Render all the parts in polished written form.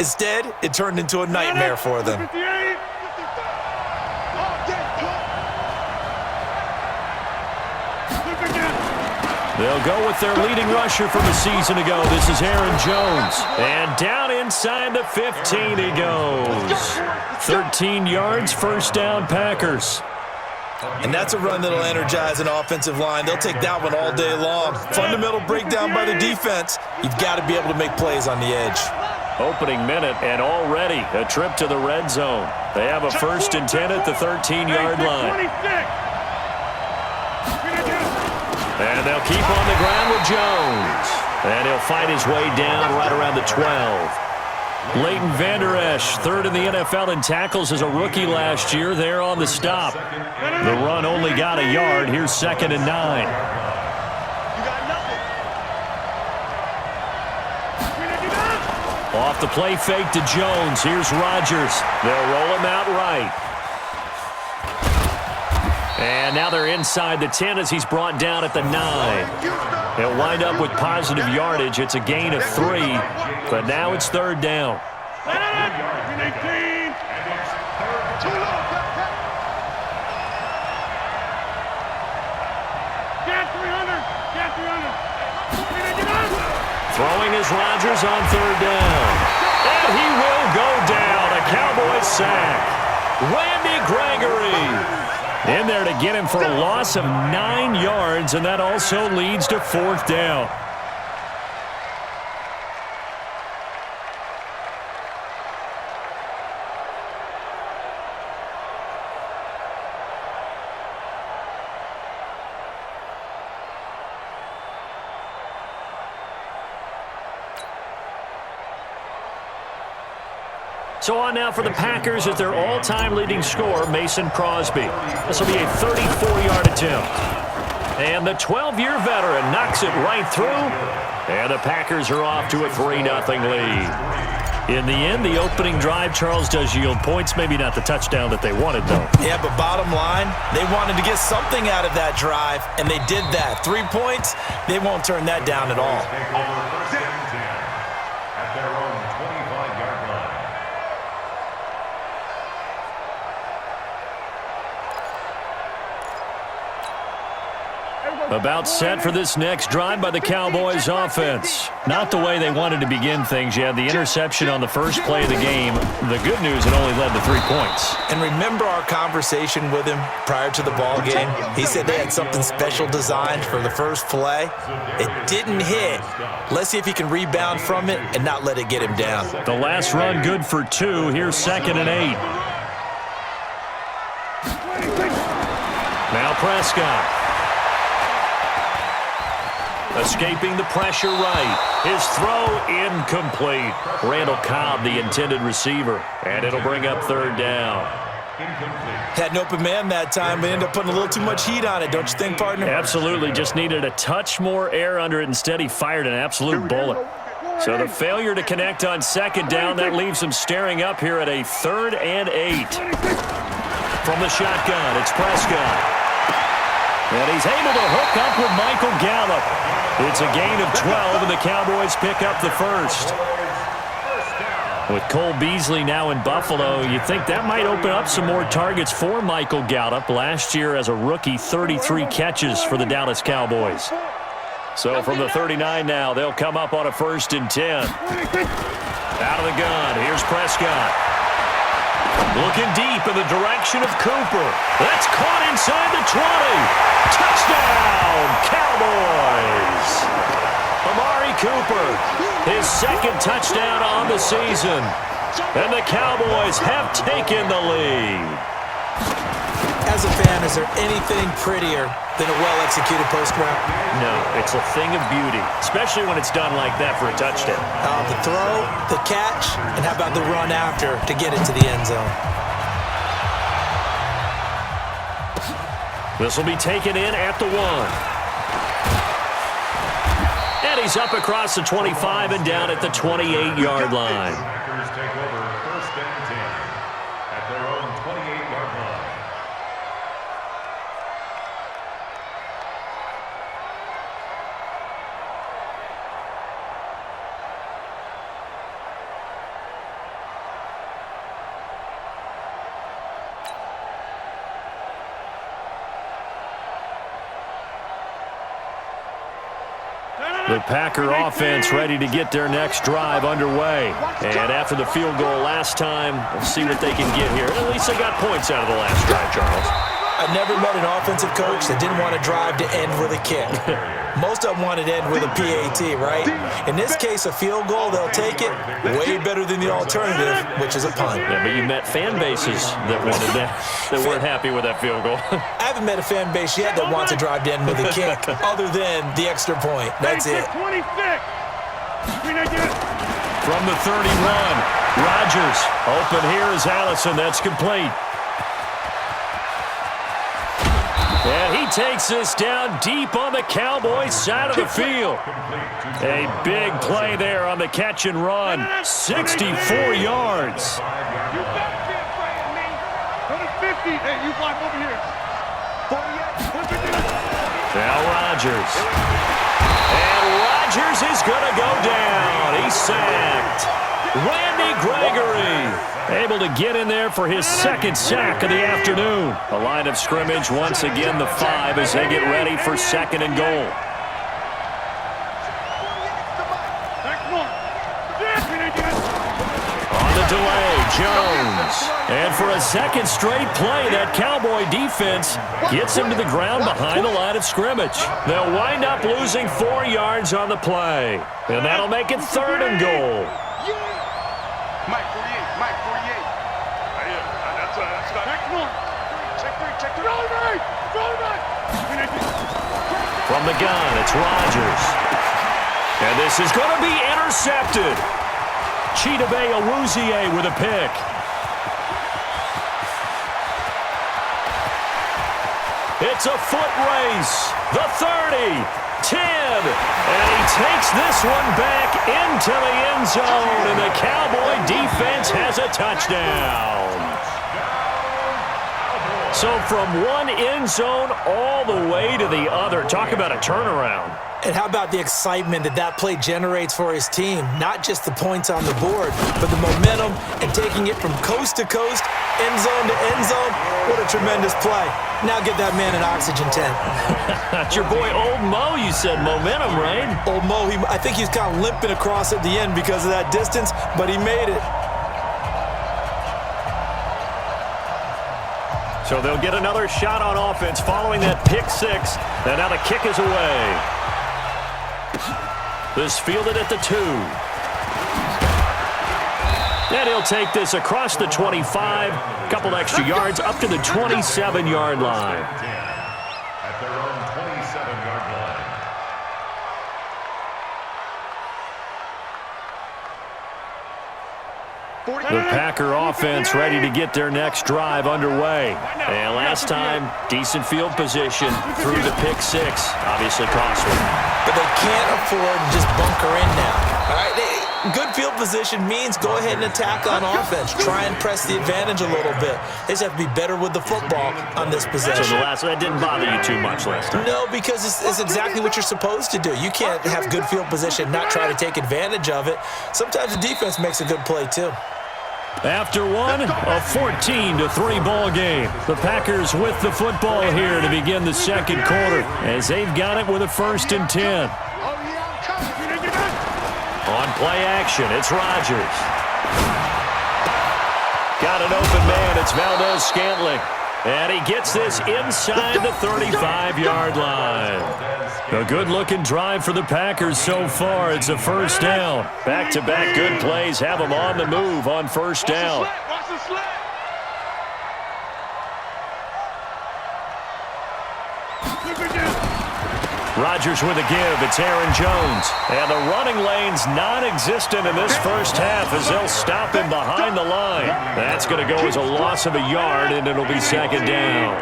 Instead, it turned into a nightmare for them. They'll go with their leading rusher from a season ago. This is Aaron Jones. And down inside the 15 he goes. 13 yards, first down, Packers. And that's a run that'll energize an offensive line. They'll take that one all day long. Fundamental breakdown by the defense. You've got to be able to make plays on the edge. Opening minute, and already a trip to the red zone. They have a 1st and 10 at the 13-yard line. And they'll keep on the ground with Jones. And he'll fight his way down right around the 12. Leighton Vander Esch, 3rd in the NFL in tackles as a rookie last year. There on the stop. The run only got a yard. Here's 2nd and 9. Off the play fake to Jones. Here's Rodgers. They'll roll him out right. And now they're inside the 10 as he's brought down at the 9. They'll wind up with positive yardage. It's a gain of 3, but now it's 3rd down. Throwing is Rodgers on 3rd down. And he will go down. A Cowboys sack. Randy Gregory in there to get him for a loss of 9 yards, and that also leads to 4th down. So on now for the Packers at their all-time leading scorer, Mason Crosby. This will be a 34-yard attempt. And the 12-year veteran knocks it right through. And the Packers are off to a 3-0 lead. In the end, the opening drive, Charles, does yield points. Maybe not the touchdown that they wanted, though. Yeah, but bottom line, they wanted to get something out of that drive, and they did that. 3 points, they won't turn that down at all. About set for this next drive by the Cowboys offense. Not the way they wanted to begin things. You had the interception on the first play of the game. The good news, it only led to 3 points. And remember our conversation with him prior to the ball game? He said they had something special designed for the first play. It didn't hit. Let's see if he can rebound from it and not let it get him down. The last run good for 2. Here's 2nd and 8. Now Prescott. Escaping the pressure right. His throw incomplete. Randall Cobb, the intended receiver. And it'll bring up 3rd down. Had an open man that time, but ended up putting a little too much heat on it, don't you think, partner? Absolutely. Just needed a touch more air under it. Instead, he fired an absolute bullet. So the failure to connect on 2nd down, that leaves him staring up here at a 3rd and 8. From the shotgun, it's Prescott. And he's able to hook up with Michael Gallup. It's a gain of 12, and the Cowboys pick up the 1st. With Cole Beasley now in Buffalo, you think that might open up some more targets for Michael Gallup. Last year as a rookie, 33 catches for the Dallas Cowboys. So from the 39 now, they'll come up on a 1st and 10. Out of the gun, here's Prescott. Looking deep in the direction of Cooper. That's caught inside the 20. Touchdown, Cowboys. Amari Cooper, his 2nd touchdown on the season. And the Cowboys have taken the lead. As a fan, is there anything prettier than a well-executed post route? No, it's a thing of beauty, especially when it's done like that for a touchdown. The throw, the catch, and how about the run after to get it to the end zone? This will be taken in at the 1. And he's up across the 25 and down at the 28-yard line. Packers take over 1st and 10 at their own 28-yard line. The Packer offense ready to get their next drive underway. And after the field goal last time, we'll see what they can get here. At least they got points out of the last drive, Charles. I never met an offensive coach that didn't want to drive to end with a kick. Most of them wanted to end with a PAT, right? In this case, a field goal, they'll take it way better than the alternative, which is a punt. Yeah, but you met fan bases that wanted that weren't happy with that field goal. I haven't met a fan base yet that wants to drive to end with a kick other than the extra point. That's it. From the 31, Rodgers. Open here is Allison. That's complete. And he takes this down deep on the Cowboys side of the field. A big play there on the catch and run. 64 yards. Now Rodgers. And Rodgers is going to go down. He's sacked. Randy Gregory able to get in there for his second sack of the afternoon. The line of scrimmage, once again, the 5 as they get ready for second and goal. On the delay, Jones. And for a second straight play, that Cowboy defense gets him to the ground behind the line of scrimmage. They'll wind up losing 4 yards on the play. And that'll make it third and goal. From the gun, it's Rodgers. And this is going to be intercepted. Chidobe Awuzie with a pick. It's a foot race. The 30, 10. And he takes this one back into the end zone. And the Cowboy defense has a touchdown. So from one end zone all the way to the other. Talk about a turnaround. And how about the excitement that play generates for his team? Not just the points on the board, but the momentum and taking it from coast to coast, end zone to end zone. What a tremendous play. Now get that man an oxygen tent. That's your boy Old Mo, you said. Momentum, right? Old Mo, I think he's kind of limping across at the end because of that distance, but he made it. So they'll get another shot on offense following that pick 6. And now the kick is away. This fielded at the 2. And he'll take this across the 25. Couple extra yards up to the 27-yard line. At their own 27-yard line. The Packer offense ready to get their next drive underway. And last time, decent field position through the pick 6. Obviously costly. But they can't afford to just bunker in now. All right, good field position means go ahead and attack on offense. Try and press the advantage a little bit. They just have to be better with the football on this possession. So that didn't bother you too much last time? No, because it's exactly what you're supposed to do. You can't have good field position, not try to take advantage of it. Sometimes the defense makes a good play too. After one, a 14-3 ball game. The Packers with the football here to begin the second quarter as they've got it with a 1st and 10. On play action, it's Rodgers. Got an open man, it's Valdez-Scantling. And he gets this inside the 35-yard line. A good-looking drive for the Packers so far. It's a 1st down. Back-to-back good plays have them on the move on 1st down. Rodgers with a give. It's Aaron Jones. And the running lane's non-existent in this first half as they'll stop him behind the line. That's going to go as a loss of a yard, and it'll be 2nd down.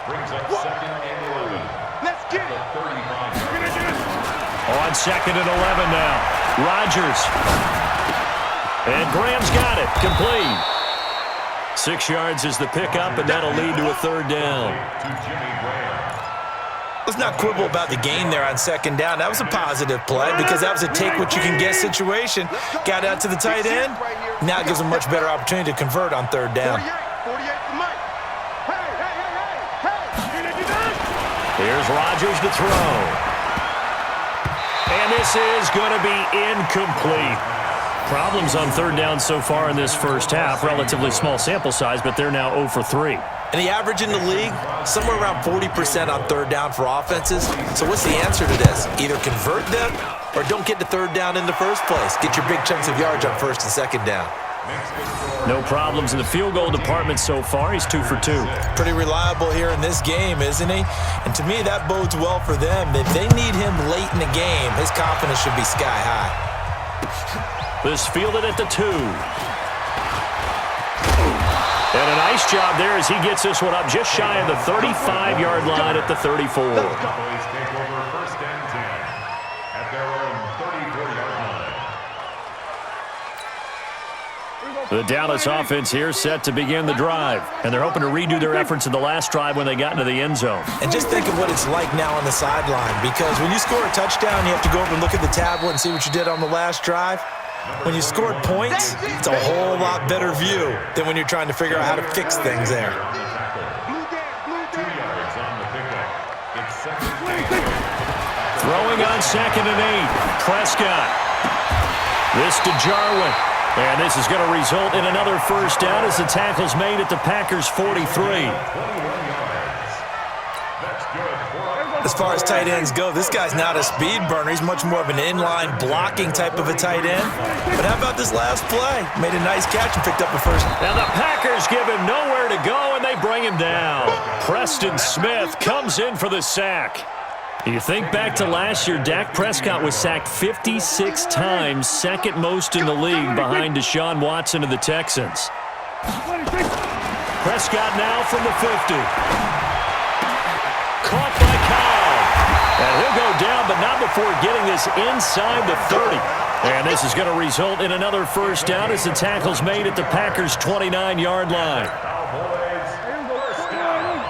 Brings up 2nd and 11. Let's get it. On 2nd and 11 now. Rodgers. And Graham's got it. Complete. 6 yards is the pickup, and that'll lead to a 3rd down. To Jimmy Graham. Let's not quibble about the gain there on 2nd down. That was a positive play because that was a take-what-you-can-get situation. Got out to the tight end. Now it gives them a much better opportunity to convert on 3rd down. Here's Rodgers to throw. And this is going to be incomplete. Problems on third down so far in this first half. Relatively small sample size, but they're now 0 for 3. And the average in the league, somewhere around 40% on third down for offenses. So what's the answer to this? Either convert them or don't get to third down in the first place. Get your big chunks of yards on first and second down. No problems in the field goal department so far. He's 2 for 2. Pretty reliable here in this game, isn't he? And to me, that bodes well for them. If they need him late in the game, his confidence should be sky high. This fielded at the 2. And a nice job there as he gets this one up just shy of the 35-yard line at the 34. Cowboys take over first and 10 at their own 34-yard line. The Dallas offense here set to begin the drive. And they're hoping to redo their efforts in the last drive when they got into the end zone. And just think of what it's like now on the sideline, because when you score a touchdown, you have to go over and look at the tablet and see what you did on the last drive. When you scored points, it's a whole lot better view than when you're trying to figure out how to fix things there. 2 yards on the pickup. It's second and 8. Throwing on second and 8. Prescott. This to Jarwin. And this is going to result in another first down as the tackle's made at the Packers' 43. As far as tight ends go, this guy's not a speed burner. He's much more of an inline blocking type of a tight end. But how about this last play? Made a nice catch and picked up a first. Now the Packers give him nowhere to go, and they bring him down. Preston Smith comes in for the sack. You think back to last year, Dak Prescott was sacked 56 times, second most in the league behind Deshaun Watson of the Texans. Prescott now from the 50. Caught by Kyle. And he'll go down, but not before getting this inside the 30. And this is going to result in another first down as the tackle's made at the Packers' 29-yard line. Cowboys, first down.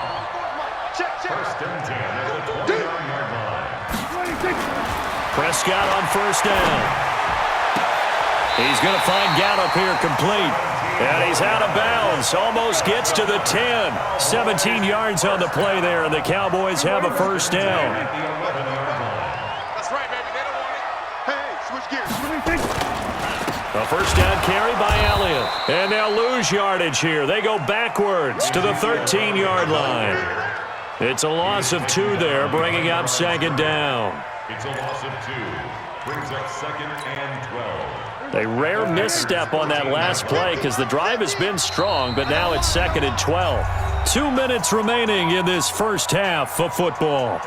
First and 10 at the 29-yard line. Prescott on first down. He's going to find Gallup here complete. And he's out of bounds. Almost gets to the 10. 17 yards on the play there, and the Cowboys have a first down. That's right, baby. They don't want it. Hey, switch gears. A first down carry by Elliott. And they'll lose yardage here. They go backwards to the 13-yard line. It's a loss of 2 there, bringing up second down. It's a loss of 2. Brings up second and 12. A rare misstep on that last play because the drive has been strong, but now it's second and 12. 2 minutes remaining in this first half of football.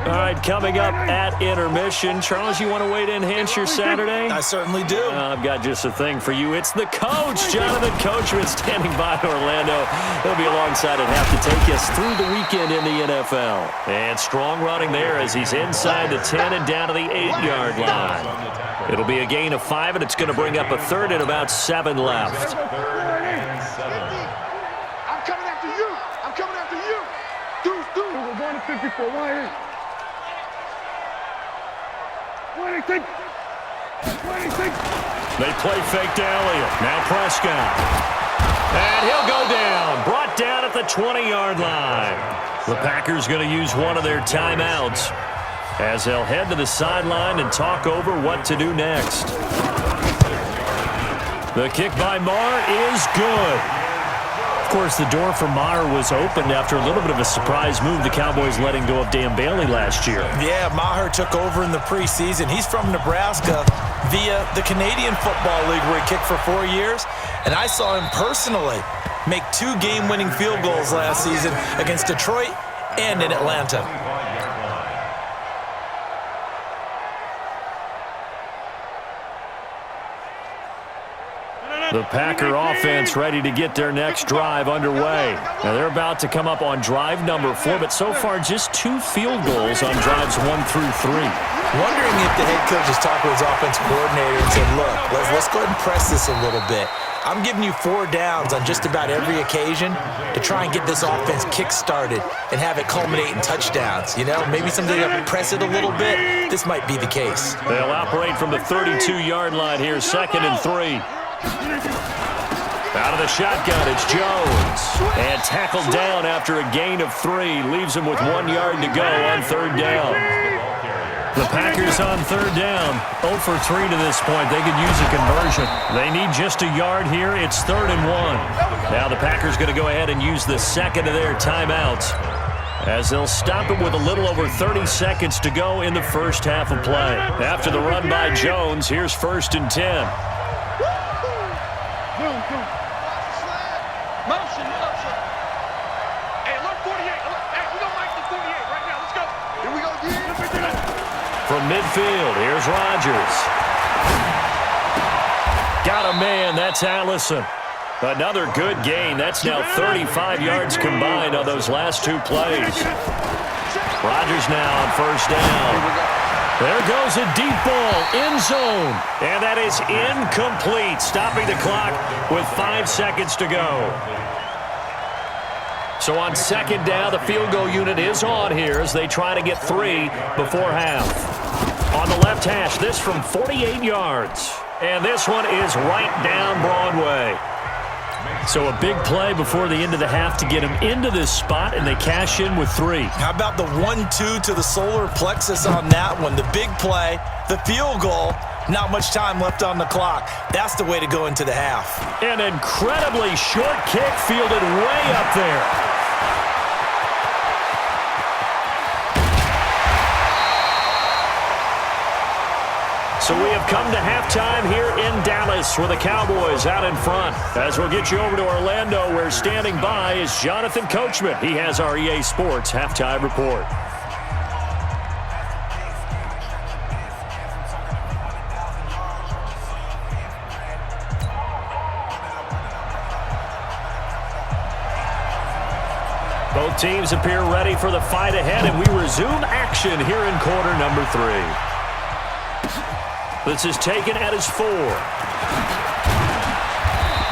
All right, coming up at intermission. Charles, you want to wait to enhance your Saturday? I certainly do. I've got just a thing for you. It's the coach, Jonathan Coachman, standing by in Orlando. He'll be alongside at half to take us through the weekend in the NFL. And strong running there as he's inside the 10 and down to the 8-yard line. It'll be a gain of 5, and it's going to bring up a third and about 7 left. I'm coming after you. I'm coming after you. Dude, we're going to 54. Why here? They play fake to Elliott. Now Prescott. And he'll go down. Brought down at the 20-yard line. The Packers going to use one of their timeouts as they'll head to the sideline and talk over what to do next. The kick by Maher is good. Of course, the door for Maher was opened after a little bit of a surprise move. The Cowboys letting go of Dan Bailey last year. Yeah, Maher took over in the preseason. He's from Nebraska via the Canadian Football League where he kicked for 4 years. And I saw him personally make 2 game-winning field goals last season against Detroit and in Atlanta. The Packer offense ready to get their next drive underway. Now they're about to come up on drive number 4, but so far just 2 field goals on drives 1 through 3. Wondering if the head coach has talked with his offensive coordinator and said, look, let's go ahead and press this a little bit. I'm giving you 4 downs on just about every occasion to try and get this offense kick-started and have it culminate in touchdowns. You know, maybe someday to press it a little bit. This might be the case. They'll operate from the 32-yard line here, second and 3. Out of the shotgun, it's Jones. And tackled down after a gain of 3. Leaves him with 1 yard to go on third down. The Packers on third down. 0 for 3 to this point. They could use a conversion. They need just a yard here. It's 3rd and 1. Now the Packers going to go ahead and use the second of their timeouts, as they'll stop it with a little over 30 seconds to go in the first half of play. After the run by Jones, here's 1st and 10. Motion. Hey, look, 48. Hey, we don't like the 48 right now. Let's go. Here we go again. From midfield, here's Rodgers. Got a man, that's Allison. Another good gain. That's now 35 yards combined on those last 2 plays. Rodgers now on first down. There goes a deep ball, end zone. And that is incomplete, stopping the clock with 5 seconds to go. So on second down, the field goal unit is on here as they try to get 3 before half. On the left hash, this from 48 yards. And this one is right down Broadway. So a big play before the end of the half to get him into this spot, and they cash in with 3. How about the 1-2 to the solar plexus on that one? The big play, the field goal, not much time left on the clock. That's the way to go into the half. An incredibly short kick fielded way up there. So we have come to halftime here in Dallas with the Cowboys out in front. As we'll get you over to Orlando, where standing by is Jonathan Coachman. He has our EA Sports halftime report. Both teams appear ready for the fight ahead, and we resume action here in quarter number 3. This is taken at his 4.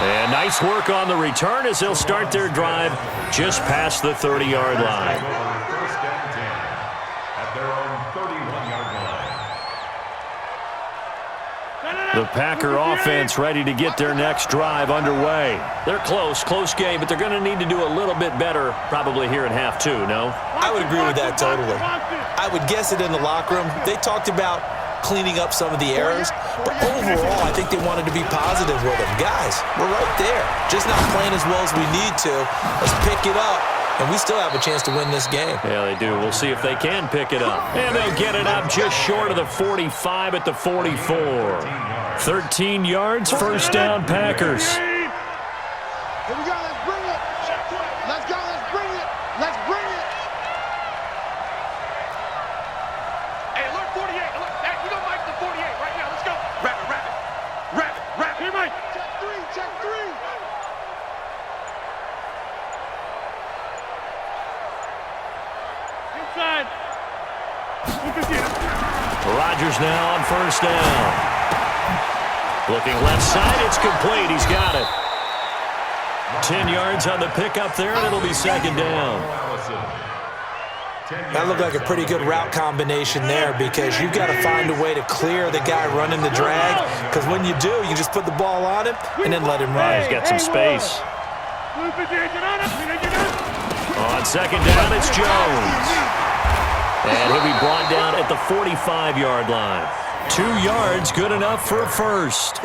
And nice work on the return as they'll start their drive just past the 30-yard line. First and 10 at their own 31-yard line. The Packer offense ready to get their next drive underway. They're close game, but they're going to need to do a little bit better probably here in half 2, no? I would agree with that totally. I would guess it in the locker room. They talked about cleaning up some of the errors, but overall, I think they wanted to be positive with them. Guys, we're right there. Just not playing as well as we need to. Let's pick it up, and we still have a chance to win this game. Yeah, they do. We'll see if they can pick it up. And they'll get it up just short of the 45 at the 44. 13 yards, first down, Packers. Here we go. Let's bring it. Let's go. Let's bring it. Let's bring it. Hey, look, 48. Look, hey, we don't like the 48 right now. Let's go. Wrap it. Here, Mike. Check 3. Inside. Rodgers now on first down. Looking left side, it's complete. He's got it. 10 yards on the pickup there, and it'll be second down. That looked like a pretty good route combination there, because you've got to find a way to clear the guy running the drag, because when you do, you just put the ball on him and then let him run. He's got some space. On second down, it's Jones. And he'll be brought down at the 45-yard line. 2 yards, good enough for a first.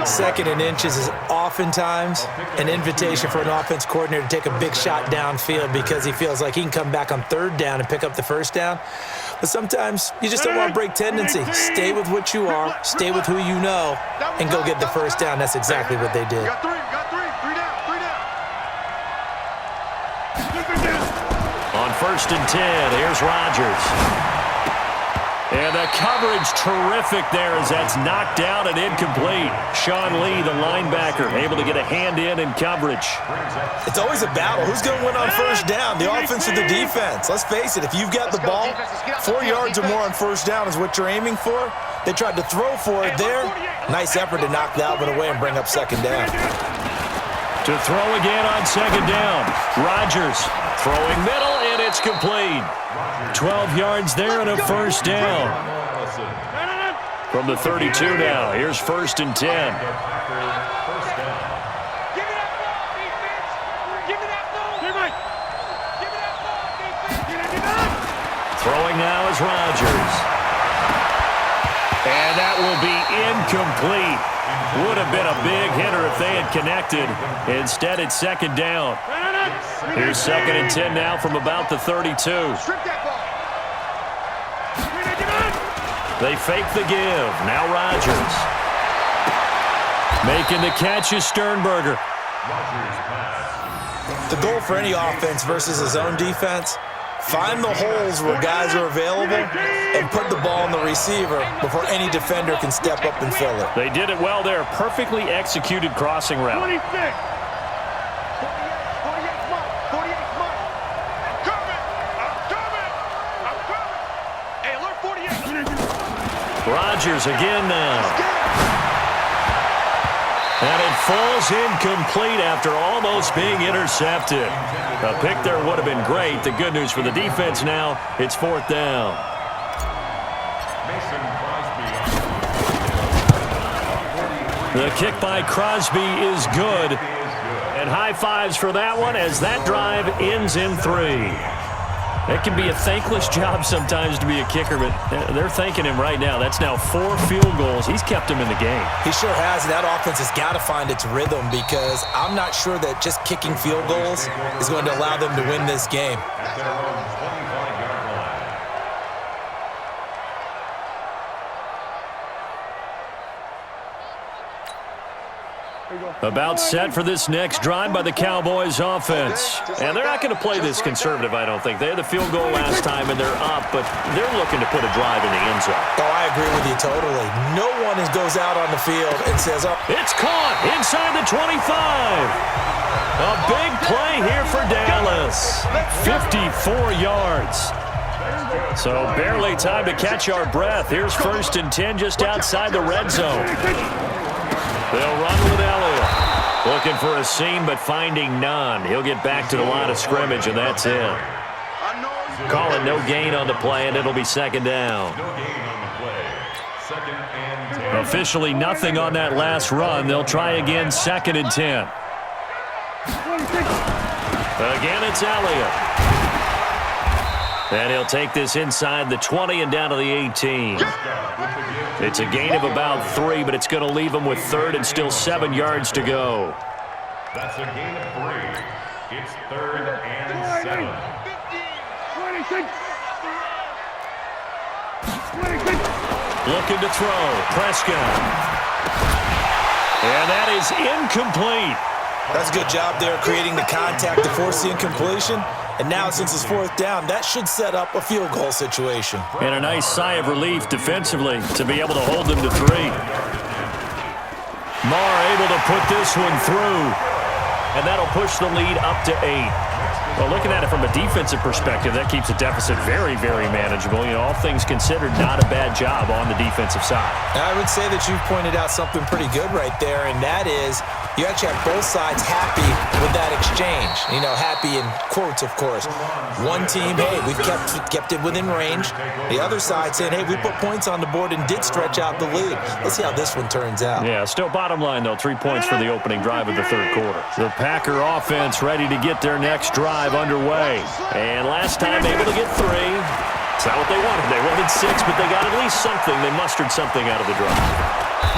Second and inches is oftentimes an invitation for an offense coordinator to take a big shot downfield, because he feels like he can come back on third down and pick up the first down. But sometimes you just don't want to break tendency. Stay with what you are, stay with who you know, and go get the first down. That's exactly what they did. Got three. 3 down. On first and 10, here's Rodgers. And the coverage terrific there as that's knocked down and incomplete. Sean Lee, the linebacker, able to get a hand in coverage. It's always a battle. Who's going to win on first down, the offense or the defense? Let's face it, if you've got the ball, 4 yards or more on first down is what you're aiming for. They tried to throw for it there. Nice effort to knock Dalvin away and bring up second down. To throw again on second down. Rodgers throwing middle, and it's complete. 12 yards there and a first down. From the 32 now, here's first and 10. Throwing now is Rodgers. And that will be incomplete. Would have been a big hitter if they had connected. Instead, it's second down. Here's 2nd and 10 now from about the 32. They fake the give. Now Rodgers. Making the catch is Sternberger. The goal for any offense versus his own defense, find the holes where guys are available and put the ball on the receiver before any defender can step up and fill it. They did it well there. Perfectly executed crossing route. 26. 48 smart. I'm coming. Hey, alert 48. Rodgers again now. And it falls incomplete after almost being intercepted. A pick there would have been great. The good news for the defense now, it's 4th down. The kick by Crosby is good. And high fives for that one as that drive ends in 3. It can be a thankless job sometimes to be a kicker, but they're thanking him right now. That's now 4 field goals. He's kept him in the game. He sure has. That offense has got to find its rhythm because I'm not sure that just kicking field goals is going to allow them to win this game. About set for this next drive by the Cowboys offense. And they're not going to play this conservative, I don't think. They had the field goal last time, and they're up, but they're looking to put a drive in the end zone. Oh, I agree with you totally. No one goes out on the field and says, oh. It's caught inside the 25. A big play here for Dallas. 54 yards. So barely time to catch our breath. Here's 1st and 10 just outside the red zone. They'll run with Elliott. Looking for a seam, but finding none. He'll get back to the line of scrimmage, and that's it. Calling no gain on the play, and it'll be 2nd down. Officially nothing on that last run. They'll try again, 2nd and 10. Again, it's Elliott. And he'll take this inside the 20 and down to the 18. It's a gain of about 3, but it's going to leave him with 3rd and still 7 yards to go. That's a gain of 3. It's 3rd and 7. 26. Looking to throw. Prescott. And that is incomplete. That's a good job there creating the contact to force the incompletion. And now, since it's 4th down, that should set up a field goal situation. And a nice sigh of relief defensively to be able to hold them to 3. Marr able to put this one through. And that'll push the lead up to 8. Well, looking at it from a defensive perspective, that keeps the deficit very, very manageable. You know, all things considered, not a bad job on the defensive side. I would say that you've pointed out something pretty good right there, and that is you actually have both sides happy with that exchange. You know, happy in quotes, of course. One team, hey, we've kept it within range. The other side saying, hey, we put points on the board and did stretch out the lead. Let's see how this one turns out. Yeah, still bottom line, though, 3 points for the opening drive of the 3rd quarter. The Packer offense ready to get their next drive underway. And last time able to get 3. It's not what they wanted. They wanted 6, but they got at least something. They mustered something out of the drive.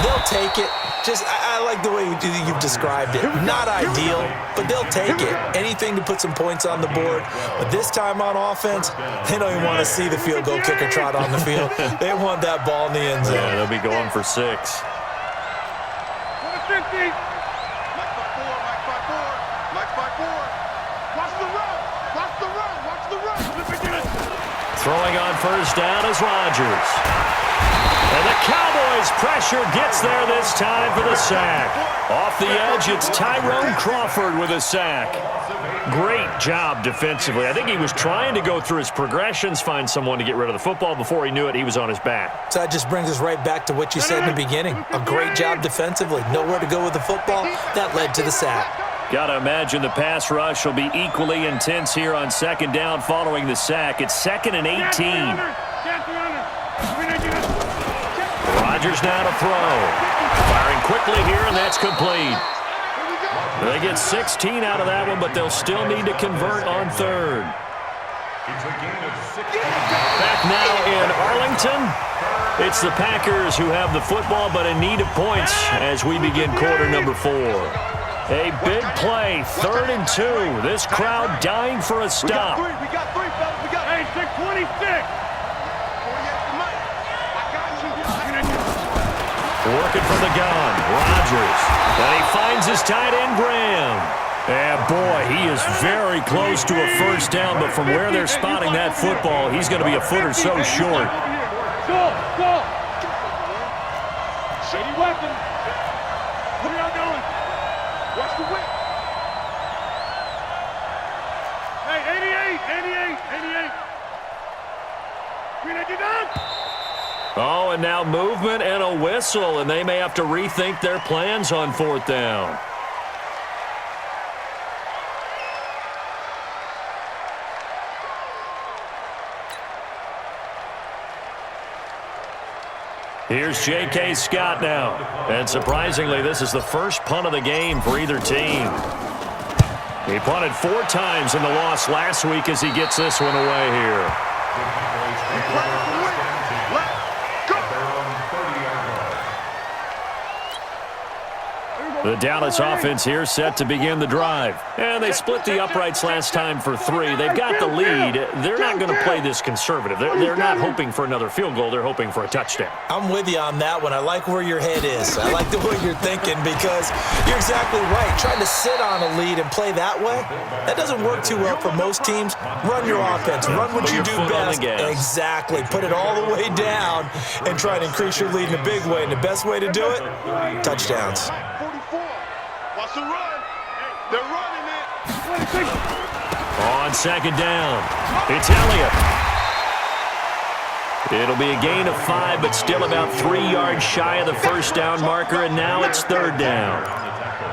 They'll take it. I like the way you've described it. Not ideal, but they'll take it. Anything to put some points on the board. But this time on offense, they don't even want to see the field goal kicker trot on the field. They want that ball in the end zone. Yeah, they'll be going for 6. 50. Mike 5-4. Watch the run. Throwing on 1st down is Rodgers. And the Cowboys' pressure gets there this time for the sack. Off the edge, it's Tyrone Crawford with a sack. Great job defensively. I think he was trying to go through his progressions, find someone to get rid of the football. Before he knew it, he was on his back. So that just brings us right back to what you said in the beginning. A great job defensively. Nowhere to go with the football. That led to the sack. Got to imagine the pass rush will be equally intense here on 2nd down following the sack. It's 2nd and 18. Rodgers now to throw. Firing quickly here, and that's complete. They get 16 out of that one, but they'll still need to convert on 3rd. It's a gain of 6. Back now in Arlington. It's the Packers who have the football, but in need of points as we begin quarter number 4. A big play, 3rd and 2. This crowd dying for a stop. We got three, fellas. We got 626. Working from the gun, Rodgers. And he finds his tight end, Graham. And boy, he is very close to a first down, but from where they're spotting that football, he's going to be a foot or so short. Go! Shady weapon. What are y'all doing? Watch the whip. Hey, 88. Green, you done? Oh, and now movement and a whistle, and they may have to rethink their plans on 4th down. Here's J.K. Scott now. And surprisingly, this is the first punt of the game for either team. He punted 4 times in the loss last week as he gets this one away here. The Dallas offense here set to begin the drive. And they split the uprights last time for 3. They've got the lead. They're not going to play this conservative. They're not hoping for another field goal. They're hoping for a touchdown. I'm with you on that one. I like where your head is. I like the way you're thinking because you're exactly right. Trying to sit on a lead and play that way, that doesn't work too well for most teams. Run your offense. Run what you do best. Exactly. Put it all the way down and try to increase your lead in a big way. And the best way to do it, touchdowns. Watch the run. They're running it. On 2nd down, it's Elliott. It'll be a gain of 5, but still about 3 yards shy of the first down marker, and now it's 3rd down.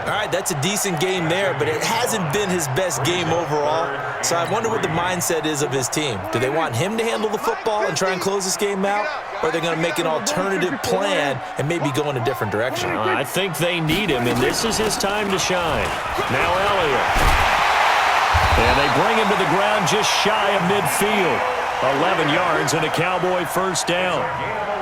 All right, that's a decent game there, but it hasn't been his best game overall. So I wonder what the mindset is of his team. Do they want him to handle the football and try and close this game out? Or are they going to make an alternative plan and maybe go in a different direction? I think they need him, and this is his time to shine. Now Elliott. And they bring him to the ground just shy of midfield. 11 yards and a Cowboy first down.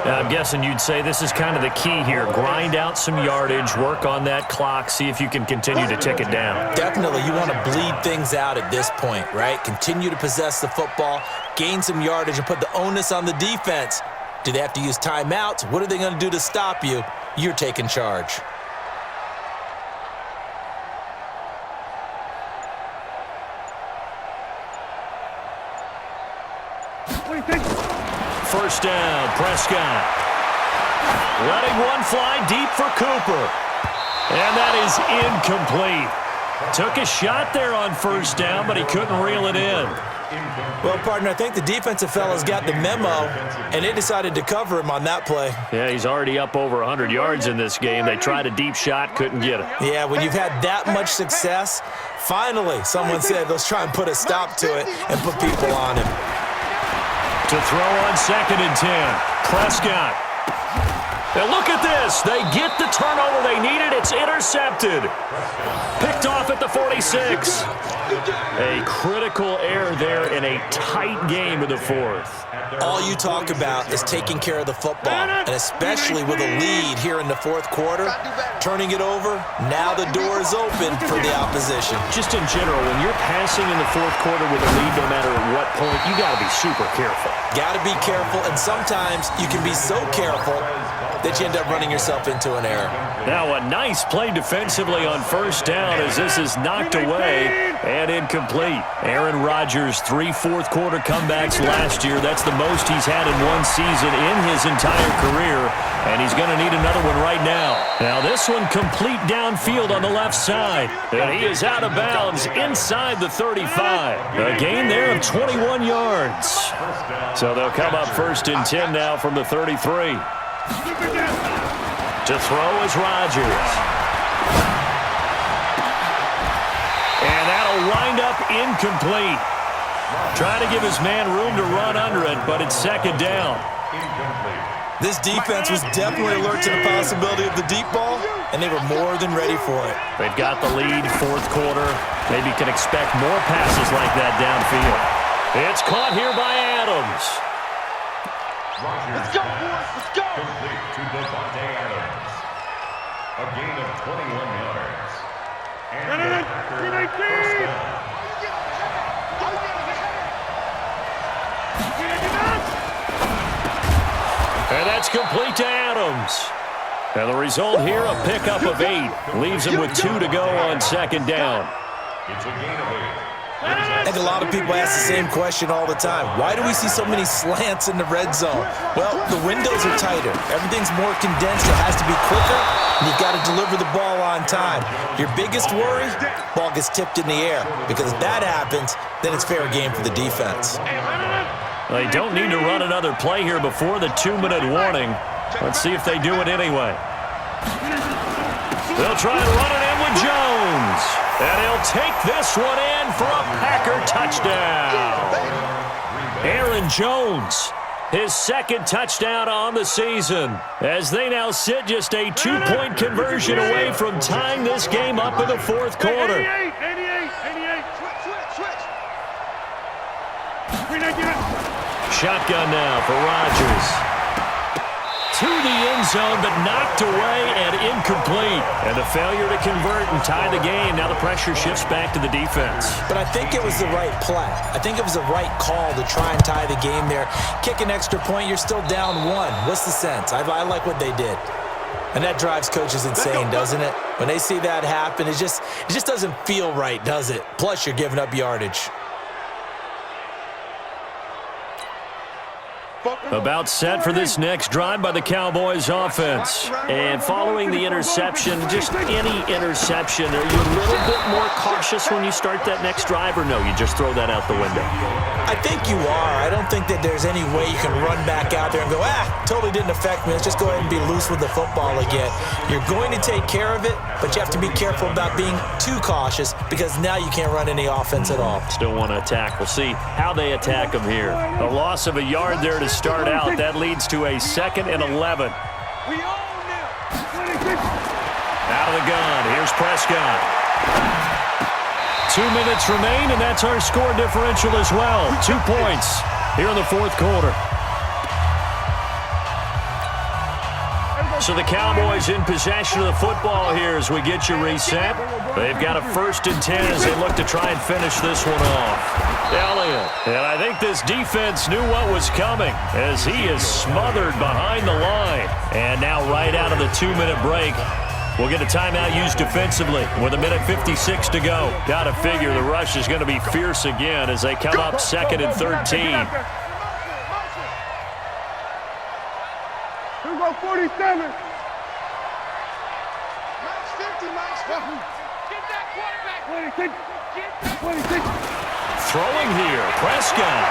Now, I'm guessing you'd say this is kind of the key here. Grind out some yardage, work on that clock, see if you can continue to tick it down. Definitely. You want to bleed things out at this point, right? Continue to possess the football, gain some yardage, and put the onus on the defense. Do they have to use timeouts? What are they going to do to stop you? You're taking charge. First down, Prescott. Letting one fly deep for Cooper. And that is incomplete. Took a shot there on first down, but he couldn't reel it in. Well, partner, I think the defensive fellas got the memo, and they decided to cover him on that play. Yeah, he's already up over 100 yards in this game. They tried a deep shot, couldn't get it. Yeah, when you've had that much success, finally someone said, let's try and put a stop to it and put people on him. To throw on 2nd and 10, Prescott. And look at this. They get the turnover they needed. It's intercepted. Picked off at the 46. A critical error there in a tight game in the 4th. All you talk about is taking care of the football, and especially with a lead here in the 4th quarter, turning it over, now the door is open for the opposition. Just in general, when you're passing in the 4th quarter with a lead, no matter at what point, you got to be super careful. Got to be careful, and sometimes you can be so careful that you end up running yourself into an error. Now a nice play defensively on first down as this is knocked away and incomplete. Aaron Rodgers, 3 fourth-quarter comebacks last year. That's the most he's had in one season in his entire career, and he's going to need another one right now. Now this one complete downfield on the left side, and he is out of bounds inside the 35. A gain there of 21 yards. So they'll come up 1st and 10 now from the 33. To throw is Rodgers. And that'll wind up incomplete. Trying to give his man room to run under it, but it's 2nd down. This defense was definitely alert to the possibility of the deep ball, and they were more than ready for it. They've got the lead, 4th quarter. Maybe can expect more passes like that downfield. It's caught here by Adams. Let's go, boys. Let's go. Complete to Devontae Adams. A gain of 21 yards. And the Packers first down. And that's complete to Adams. And the result here, a pickup of 8. Leaves him with 2 to go on second down. It's a gain of 8. I think a lot of people ask the same question all the time. Why do we see so many slants in the red zone? Well, the windows are tighter. Everything's more condensed. It has to be quicker, and you've got to deliver the ball on time. Your biggest worry, ball gets tipped in the air, because if that happens, then it's fair game for the defense. They don't need to run another play here before the 2-minute warning. Let's see if they do it anyway. They'll try and run it in with Jones. And he'll take this one in for a Packer touchdown. Aaron Jones, his second touchdown on the season, as they now sit just a 2-point conversion away from tying this game up in the fourth quarter. 88. Switch. Shotgun now for Rodgers. To the end zone, but knocked away and incomplete. And a failure to convert and tie the game. Now the pressure shifts back to the defense. But I think it was the right play. I think it was the right call to try and tie the game there. Kick an extra point, you're still down 1. What's the sense? I like what they did. And that drives coaches insane, doesn't it? When they see that happen, it just doesn't feel right, does it? Plus, you're giving up yardage. About set for this next drive by the Cowboys offense. And following the interception, just any interception, are you a little bit more cautious when you start that next drive, or no, you just throw that out the window? I think you are. I don't think that there's any way you can run back out there and go, totally didn't affect me. Let's just go ahead and be loose with the football again. You're going to take care of it, but you have to be careful about being too cautious, because now you can't run any offense at all. Still want to attack. We'll see how they attack them here. A loss of a yard there to start out. That leads to a 2nd and 11. Out of the gun. Here's Prescott. 2 minutes remain, and that's our score differential as well. 2 points here in the fourth quarter. So the Cowboys in possession of the football here as we get you reset. They've got a 1st and 10 as they look to try and finish this one off. Elliott. And I think this defense knew what was coming as he is smothered behind the line. And now right out of the 2-minute break, we'll get a timeout used defensively with 1:56 to go. Got to figure the rush is going to be fierce again as they come up 2nd and 13. 47. Max 50, Max 50. Get that quarterback. 26. Get that 26. Throwing here, Prescott.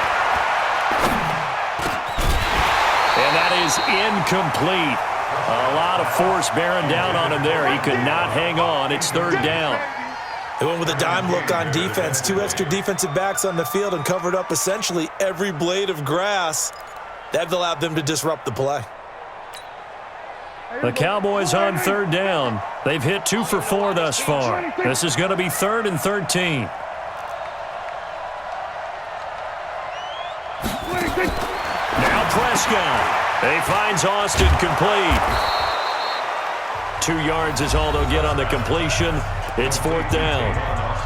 And that is incomplete. A lot of force bearing down on him there. He could not hang on. It's 3rd down. They went with a dime look on defense. 2 extra defensive backs on the field and covered up essentially every blade of grass. That allowed them to disrupt the play. The Cowboys on 3rd down. They've hit 2 for 4 thus far. This is going to be 3rd and 13. Now Prescott. He finds Austin complete. 2 yards is all they'll get on the completion. It's 4th down.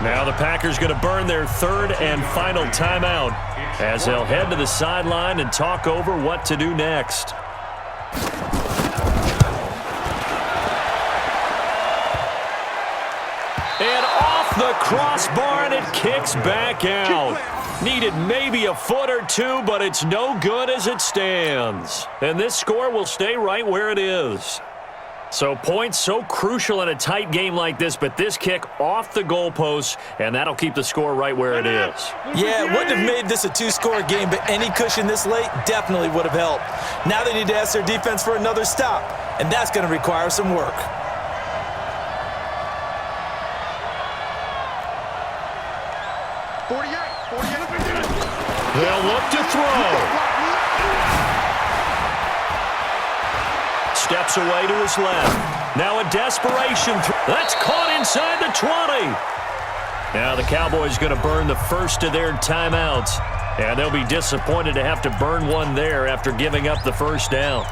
Now the Packers going to burn their 3rd and final timeout as they'll head to the sideline and talk over what to do next. And off the crossbar, and it kicks back out. Needed maybe a foot or 2, but it's no good as it stands. And this score will stay right where it is. So points so crucial in a tight game like this, but this kick off the goalpost, and that'll keep the score right where it is. Yeah, it wouldn't have made this a 2-score game, but any cushion this late definitely would have helped. Now they need to ask their defense for another stop, and that's going to require some work. 48. They'll look to throw. Steps away to his left. Now a desperation throw. That's caught inside the 20. Now the Cowboys going to burn the first of their timeouts And they'll be disappointed to have to burn one there after giving up the first down.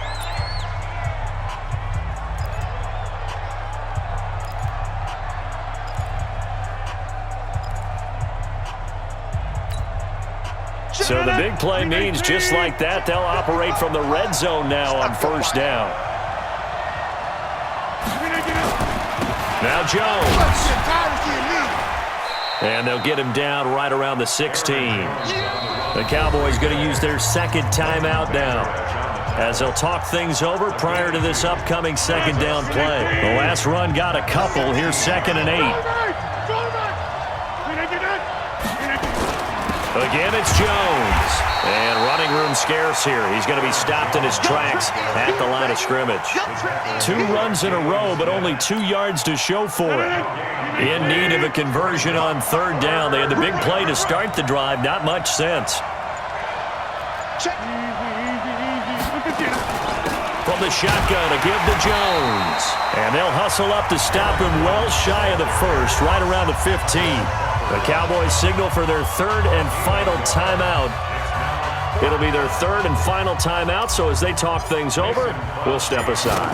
So the big play means just like that, they'll operate from the red zone now on first down. Now Jones. And they'll get him down right around the 16. The Cowboys going to use their second timeout now, as they'll talk things over prior to this upcoming second down play. The last run got a couple. Here's 2nd and 8. Again, it's Jones. And running room scarce here. He's going to be stopped in his tracks at the line of scrimmage. 2 runs in a row, but only 2 yards to show for it. In need of a conversion on third down. They had the big play to start the drive. Not much sense. From the shotgun to give to Jones. And they'll hustle up to stop him well shy of the first, right around the 15. The Cowboys signal for their third and final timeout. It'll be their third and final timeout, so as they talk things over, we'll step aside.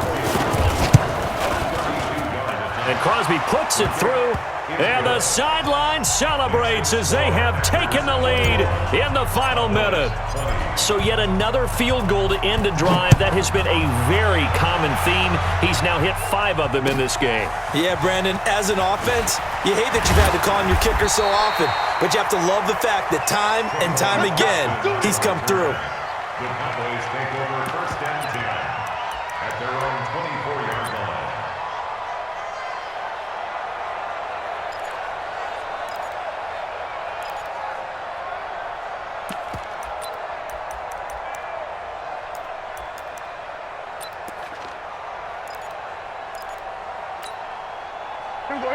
And Crosby puts it through, and the sideline celebrates as they have taken the lead in the final minute. So yet another field goal to end a drive. That has been a very common theme. He's now hit 5 of them in this game. Yeah, Brandon, as an offense, you hate that you've had to call on your kicker so often, but you have to love the fact that time and time again, he's come through. The Cowboys take over first and 10 at their own 24-yard line.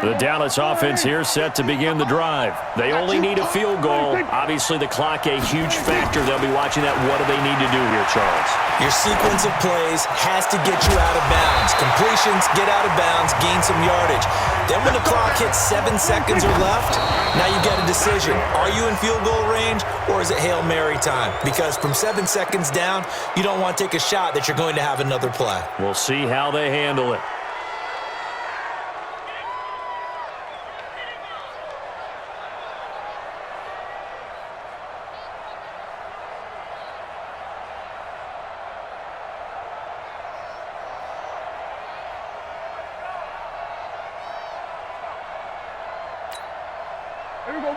The Dallas offense here set to begin the drive. They only need a field goal. Obviously, the clock a huge factor. They'll be watching that. What do they need to do here, Charles? Your sequence of plays has to get you out of bounds. Completions, get out of bounds, gain some yardage. Then when the clock hits 7 seconds or left, now you get a decision. Are you in field goal range, or is it Hail Mary time? Because from 7 seconds down, you don't want to take a shot that you're going to have another play. We'll see how they handle it. Here we go.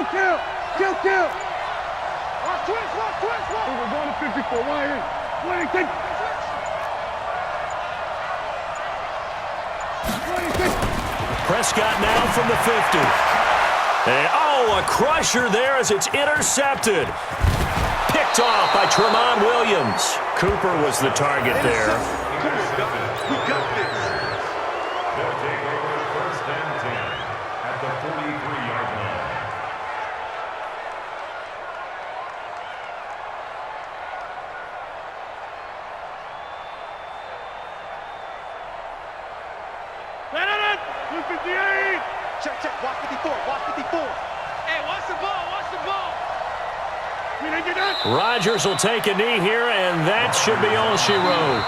Kill. Watch. We're going to 54. Prescott now from the 50. And, a crusher there as it's intercepted. Picked off by Tramon Williams. Cooper was the target there. We got this. They'll take over first and 10 at the 43-yard line. Check. Watch 54. Hey, watch the ball. Rodgers will take a knee here, and that should be all she wrote.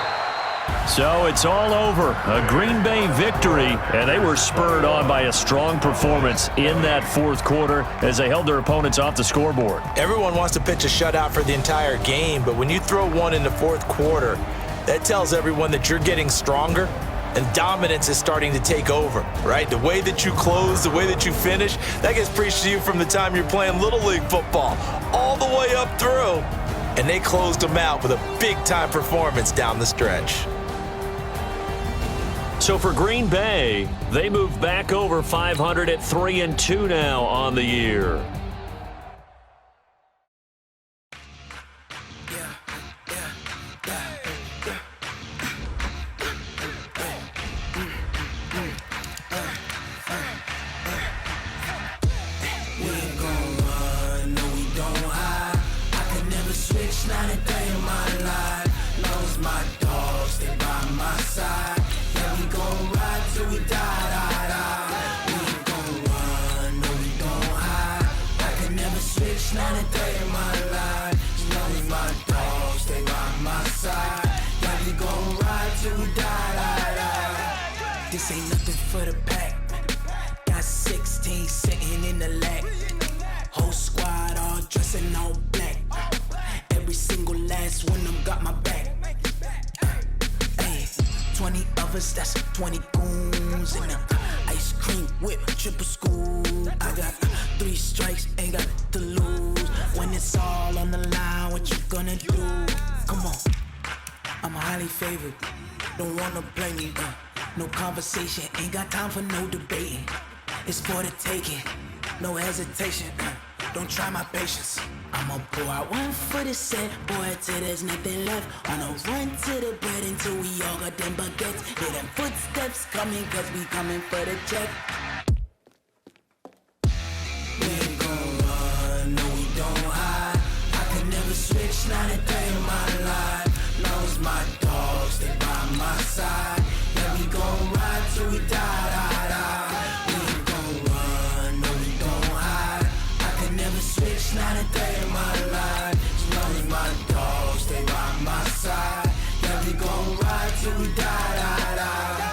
So it's all over. A Green Bay victory, and they were spurred on by a strong performance in that fourth quarter as they held their opponents off the scoreboard. Everyone wants to pitch a shutout for the entire game, but when you throw one in the fourth quarter, that tells everyone that you're getting stronger and dominance is starting to take over, right? The way that you close, the way that you finish, that gets preached to you from the time you're playing Little League football all the way up through. And they closed them out with a big-time performance down the stretch. So for Green Bay, they move back over 500 at 3-2 now on the year. This ain't nothing for the pack. Got 16 sitting in the lag. Whole squad all dressing all black. Every single last one of them got my back. Hey, 20 of us, that's 20 goons in them. Ice cream whip, triple school. I got 3 strikes, ain't got to lose. When it's all on the line, what you gonna do? Come on, I'm highly favored. Don't wanna blame me, no conversation, ain't got time for no debating. It's for the taking, no hesitation. Don't try my patience. I'ma pour out one for the set, boy, till there's nothing left. On a run to the bed until we all got them baguettes. Hear them footsteps coming, cause we coming for the check. We ain't gon' run, no we don't hide. I could never switch, not a day in my life. Long as my dogs, they by my side. Yeah, we gon' ride till we die, die, die. We ain't gon' run, no we don't hide. I could never switch, not a day in my life. As long as my dogs, they by my side. Yeah, we gon' ride till we die, die, die.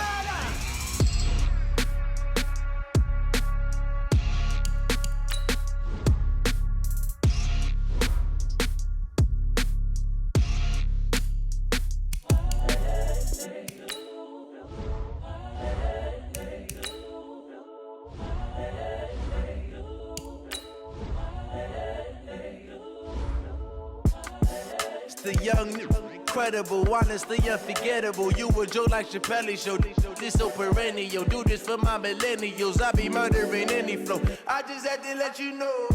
The young, incredible, honestly unforgettable. You a joke like Chappelle show. This so perennial. Do this for my millennials. I be murdering any flow. I just had to let you know.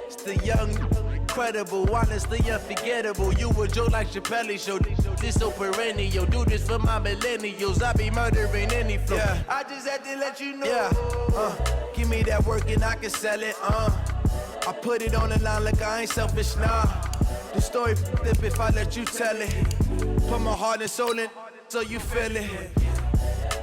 It's the young, incredible, honestly unforgettable. You a joke like Chappelle show. This so perennial. Do this for my millennials. I be murdering any flow. Yeah. I just had to let you know. Yeah. Give me that work and I can sell it. I put it on the line like I ain't selfish, nah. The story flip if I let you tell it. Put my heart and soul in so you feel it.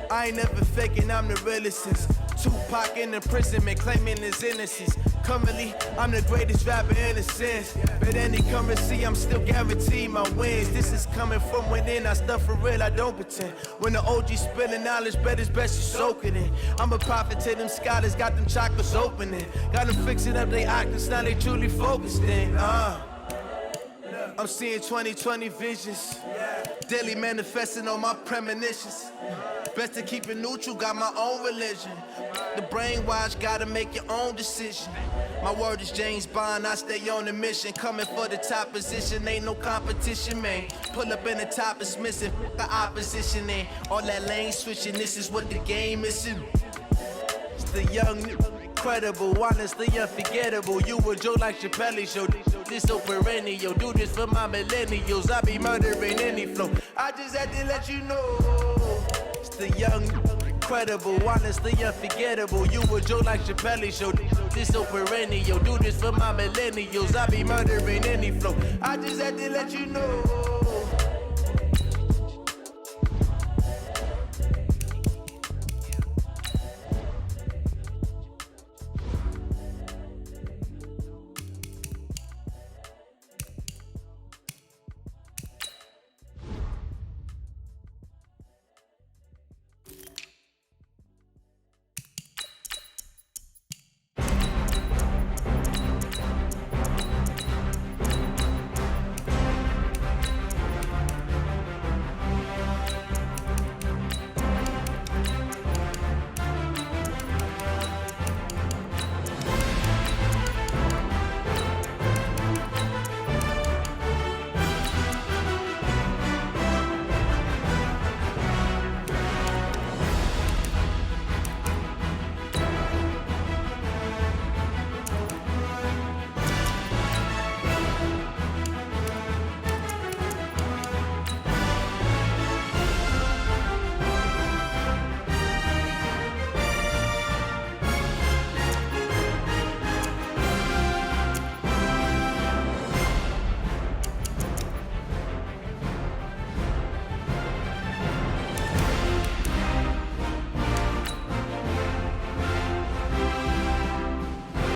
I ain't never faking, I'm the realest since Tupac in imprisonment, claiming his innocence. Currently, I'm the greatest rapper in a sense. But any currency, I'm still guaranteed my wins. This is coming from within, I stuff for real, I don't pretend. When the OG spilling knowledge, bet it's best you soak it in. I'm a prophet to them scholars, got them chakras opening. Got them fixing up they octaves, now they truly focused in. I'm seeing 2020 visions, daily manifesting on my premonitions. Best to keep it neutral, got my own religion. The brainwash, gotta make your own decision. My word is James Bond, I stay on a mission. Coming for the top position, ain't no competition, man. Pull up in the top, it's missing, the opposition ain't. All that lane switching, this is what the game is. It's the young, incredible, honestly unforgettable. You a joke like Chappelle show. This so perennial. Do this for my millennials. I be murdering any flow. I just had to let you know. It's the young, incredible, honestly unforgettable. You a joke like Chappelle show. This so perennial. Do this for my millennials. I be murdering any flow. I just had to let you know.